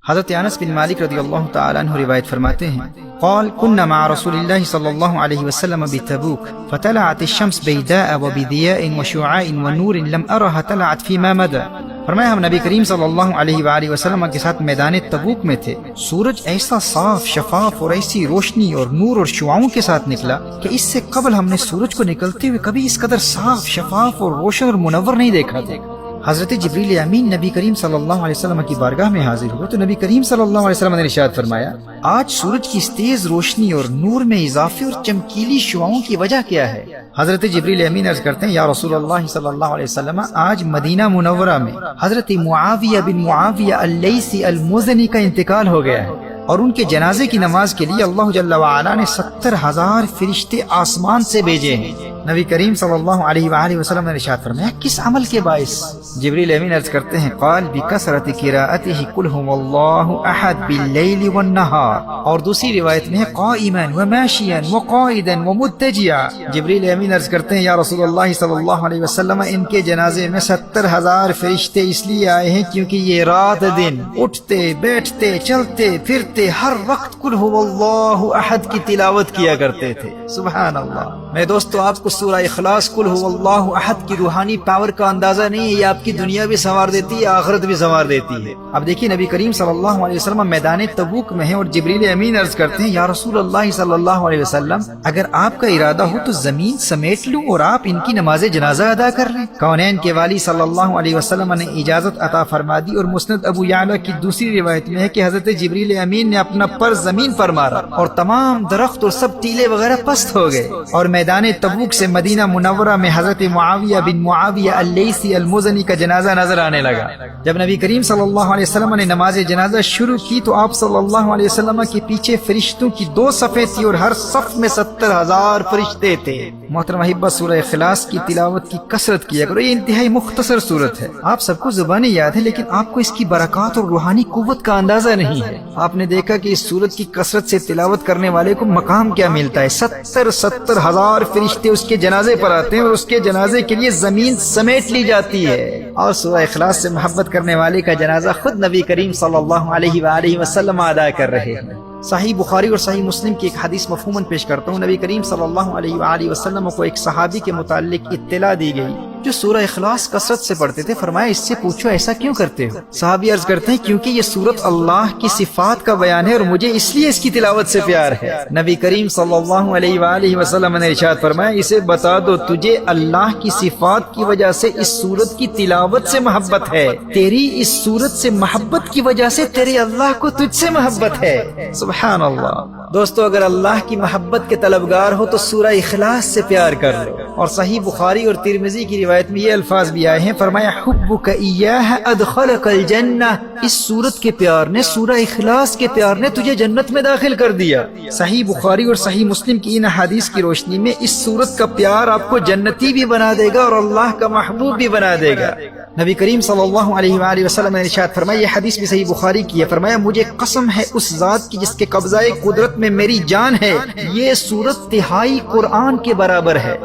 حضرت انس بن مالک رضی اللہ تعالی عنہ روایت فرماتے ہیں قال كنا مع رسول الله صلی اللہ علیہ وسلم بتبوک فطلعت الشمس بيداء وبضياء وشعاع ونور لم أرها طلعت فيما مدى. فرمایا ہم نبی کریم صلی اللہ علیہ وآلہ وسلم کے ساتھ میدان تبوک میں تھے. سورج ایسا صاف شفاف اور ایسی روشنی اور نور اور شعاعوں کے ساتھ نکلا کہ اس سے قبل ہم نے سورج کو نکلتے ہوئے کبھی اس قدر صاف شفاف اور روشن اور منور نہیں دیکھا تھا. حضرت جبریل امین نبی کریم صلی اللہ علیہ وسلم کی بارگاہ میں حاضر ہوئے تو نبی کریم صلی اللہ علیہ وسلم نے ارشاد فرمایا آج سورج کی اس تیز روشنی اور نور میں اضافے اور چمکیلی شعاعوں کی وجہ کیا ہے؟ حضرت جبریل امین عرض کرتے ہیں یا رسول اللہ صلی اللہ علیہ وسلم آج مدینہ منورہ میں حضرت معاویہ بن معاویہ اللیثی المزنی کا انتقال ہو گیا ہے اور ان کے جنازے کی نماز کے لیے اللہ جل وعلا نے 70,000 فرشتے آسمان سے بھیجے ہیں. نبی کریم صلی اللہ علیہ وآلہ وسلم نے ارشاد فرمایا کس عمل کے باعث؟ جبریل امین عرض کرتے ہیں قال بکثرت قراءتہ قل هو اللہ احد باللیل والنہار. اور دوسری روایت میں ہے قائما وماشیا وقائدا ومتجعا. جبریل امین عرض کرتے ہیں یا رسول اللہ صلی اللہ علیہ وسلم ان کے جنازے میں 70,000 فرشتے اس لیے آئے ہیں کیونکہ یہ رات دن اٹھتے بیٹھتے چلتے پھرتے ہر وقت قل هو اللہ احد کی تلاوت کیا کرتے تھے. سبحان اللہ. میں دوستو آپ کو سورہ اخلاص قل هو اللہ احد کی روحانی پاور کا اندازہ نہیں ہے. یہ آپ کی دنیا بھی سنوار دیتی ہے آخرت بھی سنوار دیتی ہے. اب دیکھیے نبی کریم صلی اللہ علیہ وسلم میدان تبوک میں ہیں اور جبریل امین عرض کرتے ہیں یا رسول اللہ صلی اللہ علیہ وسلم اگر آپ کا ارادہ ہو تو زمین سمیٹ لوں اور آپ ان کی نماز جنازہ ادا کر لیں. کونین کے والی صلی اللہ علیہ وسلم نے اجازت عطا فرما دی اور مسند ابو یعلا کی دوسری روایت میں ہے کہ حضرت جبریل امین نے اپنا پر زمین پر مارا اور تمام درخت اور سب ٹیلے وغیرہ پست ہو گئے اور میدان تبوک سے مدینہ منورہ میں حضرت معاویہ بن معاویہ اللیثی المزنی کا جنازہ نظر آنے لگا. جب نبی کریم صلی اللہ علیہ وسلم نے نماز جنازہ شروع کی تو آپ صلی اللہ علیہ وسلم کے پیچھے فرشتوں کی 2 صفیں تھی اور ہر صف میں 70,000 فرشتے تھے. محترم احبہ سورہ اخلاص کی تلاوت کی کثرت کیا کرو. یہ انتہائی مختصر سورت ہے. آپ سب کو زبانی یاد ہے لیکن آپ کو اس کی برکات اور روحانی قوت کا اندازہ نہیں ہے. آپ نے دیکھا کہ اس سورت کی کثرت سے تلاوت کرنے والے کو مقام کیا ملتا ہے. 70,000 فرشتے اس کے جنازے پر آتے ہیں اور اس کے جنازے کے لیے زمین سمیٹ لی جاتی ہے. اور سورہ اخلاص سے محبت کرنے والے کا جنازہ خود نبی کریم صلی اللہ علیہ وآلہ وسلم ادا کر رہے ہیں. صحیح بخاری اور صحیح مسلم کی ایک حدیث مفہوماً پیش کرتا ہوں. نبی کریم صلی اللہ علیہ وآلہ وسلم کو ایک صحابی کے متعلق اطلاع دی گئی جو سورہ اخلاص کثرت سے پڑھتے تھے. فرمایا اس سے پوچھو ایسا کیوں کرتے ہو؟ صحابی عرض کرتے ہیں کیونکہ یہ سورت اللہ کی صفات کا بیان ہے اور مجھے اس لیے اس کی تلاوت سے پیار ہے. نبی کریم صلی اللہ علیہ وآلہ وسلم نے ارشاد فرمایا اسے بتا دو تجھے اللہ کی صفات کی وجہ سے اس سورت کی تلاوت سے محبت ہے. تیری اس سورت سے محبت کی وجہ سے تیرے اللہ کو تجھ سے محبت ہے. سبحان اللہ. دوستو اگر اللہ کی محبت کے طلبگار ہو تو سورہ اخلاص سے پیار کر لو. اور صحیح بخاری اور ترمذی کی روایت میں یہ الفاظ بھی آئے ہیں. فرمایا حبک ایاہ ادخلک الجنہ. اس سورت کے پیار نے سورہ اخلاص کے پیار نے تجھے جنت میں داخل کر دیا. صحیح بخاری اور صحیح مسلم کی ان حدیث کی روشنی میں اس سورت کا پیار آپ کو جنتی بھی بنا دے گا اور اللہ کا محبوب بھی بنا دے گا. نبی کریم صلی اللہ علیہ وآلہ وسلم نے ارشاد فرمایا یہ حدیث بھی صحیح بخاری کی ہے. فرمایا مجھے قسم ہے اس ذات کی جس کے قبضہ قدرت میں میری جان ہے یہ سورت تہائی قرآن کے برابر ہے.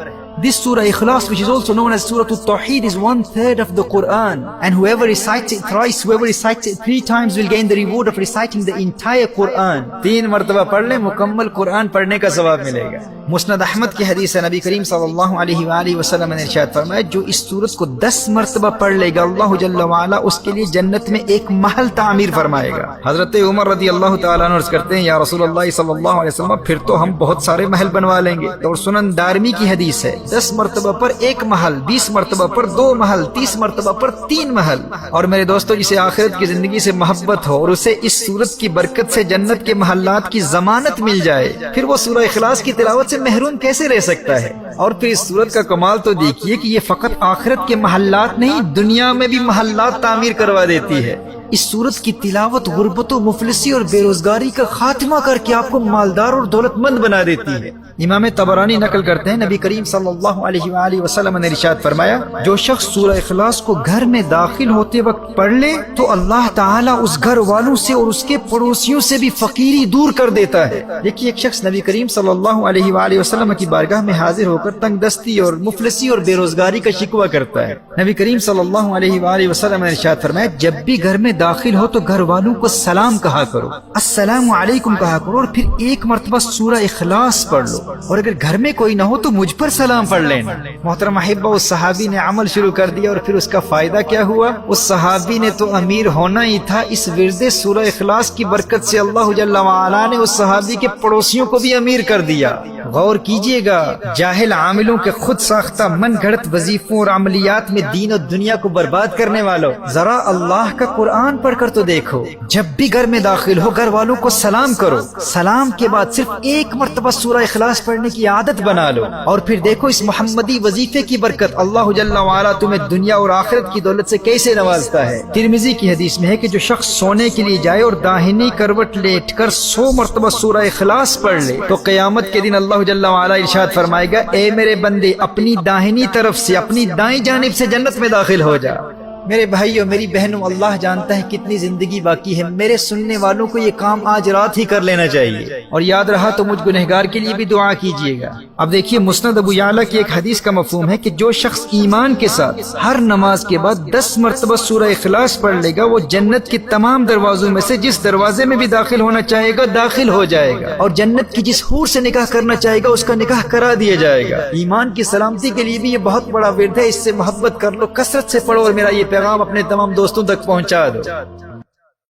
This Surah Ikhlas, which is also known as Surah Al-Tawheed, is 1/3 of the Quran. And whoever recites it thrice, whoever recites it 3 times will gain the reward of reciting the entire Quran. 3 مرتبہ پڑھ لیں مکمل قرآن پڑھنے کا ثواب ملے گا. مسند احمد کی حدیث ہے نبی کریم صلی اللہ علیہ وآلہ وسلم نے ارشاد فرمایا جو اس سورت کو 10 مرتبہ پڑھ لے گا اللہ جل وعلا اس کے لیے جنت میں ایک محل تعمیر فرمائے گا. حضرت عمر رضی اللہ تعالیٰ عنہ عرض کرتے ہیں یا رسول اللہ صلی اللہ علیہ وسلم پھر تو ہم بہت سارے محل بنوا لیں گے. اور سنن دارمی کی حدیث ہے 10 مرتبہ پر 1 محل، 20 مرتبہ پر 2 محل، 30 مرتبہ پر 3 محل. اور میرے دوستو جسے آخرت کی زندگی سے محبت ہو اور اسے اس سورت کی برکت سے جنت کے محلات کی ضمانت مل جائے پھر وہ سورہ اخلاص کی تلاوت سے محروم کیسے رہ سکتا ہے؟ اور پھر اس سورت کا کمال تو دیکھیے کہ یہ فقط آخرت کے محلات نہیں دنیا میں بھی محلات تعمیر کروا دیتی ہے. اس سورت کی تلاوت غربت و مفلسی اور بے روزگاری کا خاتمہ کر کے آپ کو مالدار اور دولت مند بنا دیتی ہے. امام طبرانی نقل کرتے ہیں نبی کریم صلی اللہ علیہ وآلہ وسلم نے ارشاد فرمایا جو شخص سورہ اخلاص کو گھر میں داخل ہوتے وقت پڑھ لے تو اللہ تعالیٰ اس گھر والوں سے اور اس کے پڑوسیوں سے بھی فقیری دور کر دیتا ہے. دیکھیے ایک شخص نبی کریم صلی اللہ علیہ وآلہ وسلم کی بارگاہ میں حاضر ہو کر تنگ دستی اور مفلسی اور بے روزگاری کا شکوہ کرتا ہے. نبی کریم صلی اللہ علیہ وآلہ وسلم نے ارشاد فرمایا جب بھی گھر میں داخل ہو تو گھر والوں کو سلام کہا کرو، السلام علیکم کہا کرو، اور پھر ایک مرتبہ سورہ اخلاص پڑھ لو، اور اگر گھر میں کوئی نہ ہو تو مجھ پر سلام پڑھ لینا۔ محترم احبہ، اس صحابی نے عمل شروع کر دیا، اور پھر اس کا فائدہ کیا ہوا؟ اس صحابی نے تو امیر ہونا ہی تھا، اس ورد سورہ اخلاص کی برکت سے اللہ جل وعلا نے اس صحابی کے پڑوسیوں کو بھی امیر کر دیا۔ غور کیجئے گا، جاہل عاملوں کے خود ساختہ من گھڑت وظیفوں اور عملیات میں دین اور دنیا کو برباد کرنے والوں، ذرا اللہ کا قرآن پڑھ کر تو دیکھو۔ جب بھی گھر میں داخل ہو گھر والوں کو سلام کرو، سلام کے بعد صرف ایک مرتبہ سورہ اخلاص پڑھنے کی عادت بنا لو، اور پھر دیکھو اس محمدی وظیفے کی برکت اللہ جل وعلا تمہیں دنیا اور آخرت کی دولت سے کیسے نوازتا ہے۔ ترمذی کی حدیث میں ہے کہ جو شخص سونے کے لیے جائے اور داہنی کروٹ لیٹ کر 100 مرتبہ سورہ اخلاص پڑھ لے تو قیامت کے دن اللہ جل وعلا ارشاد فرمائے گا، اے میرے بندے اپنی داہنی طرف سے اپنی دائیں جانب سے جنت میں داخل ہو جا۔ میرے بھائیوں، میری بہنوں، اللہ جانتا ہے کتنی زندگی باقی ہے، میرے سننے والوں کو یہ کام آج رات ہی کر لینا چاہیے، اور یاد رہا تو مجھ گنہگار کے لیے بھی دعا کیجیے گا۔ اب دیکھیے، مسند ابو یعلا کی ایک حدیث کا مفہوم ہے کہ جو شخص ایمان کے ساتھ ہر نماز کے بعد 10 مرتبہ سورہ اخلاص پڑھ لے گا، وہ جنت کے تمام دروازوں میں سے جس دروازے میں بھی داخل ہونا چاہے گا داخل ہو جائے گا، اور جنت کی جس حور سے نکاح کرنا چاہے گا اس کا نکاح کرا دیا جائے گا۔ ایمان کی سلامتی کے لیے بھی یہ بہت بڑا ورد ہے، اس سے محبت کر لو، کثرت سے پڑھو، اور میرا یہ پیغام اپنے تمام دوستوں تک پہنچا دو۔